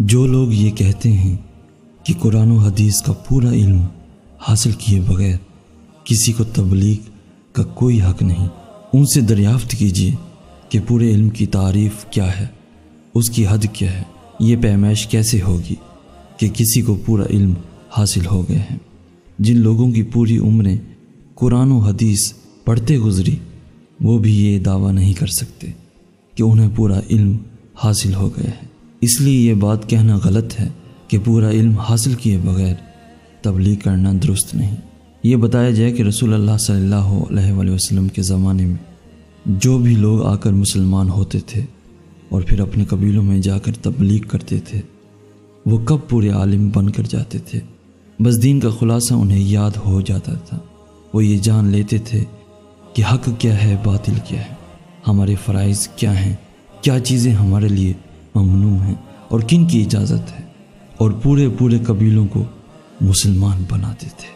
جو لوگ یہ کہتے ہیں کہ قرآن و حدیث کا پورا علم حاصل کیے بغیر کسی کو تبلیغ کا کوئی حق نہیں، ان سے دریافت کیجیے کہ پورے علم کی تعریف کیا ہے، اس کی حد کیا ہے۔ یہ پیمائش کیسے ہوگی کہ کسی کو پورا علم حاصل ہو گئے ہیں؟ جن لوگوں کی پوری عمریں قرآن و حدیث پڑھتے گزری، وہ بھی یہ دعویٰ نہیں کر سکتے کہ انہیں پورا علم حاصل ہو گیا ہے۔ اس لیے یہ بات کہنا غلط ہے کہ پورا علم حاصل کیے بغیر تبلیغ کرنا درست نہیں۔ یہ بتایا جائے کہ رسول اللہ صلی اللہ علیہ وآلہ وسلم کے زمانے میں جو بھی لوگ آ کر مسلمان ہوتے تھے اور پھر اپنے قبیلوں میں جا کر تبلیغ کرتے تھے، وہ کب پورے عالم بن کر جاتے تھے؟ بس دین کا خلاصہ انہیں یاد ہو جاتا تھا۔ وہ یہ جان لیتے تھے کہ حق کیا ہے، باطل کیا ہے، ہمارے فرائض کیا ہیں، کیا چیزیں ہمارے لیے ممنوع ہیں اور کن کی اجازت ہے، اور پورے قبیلوں کو مسلمان بناتے تھے۔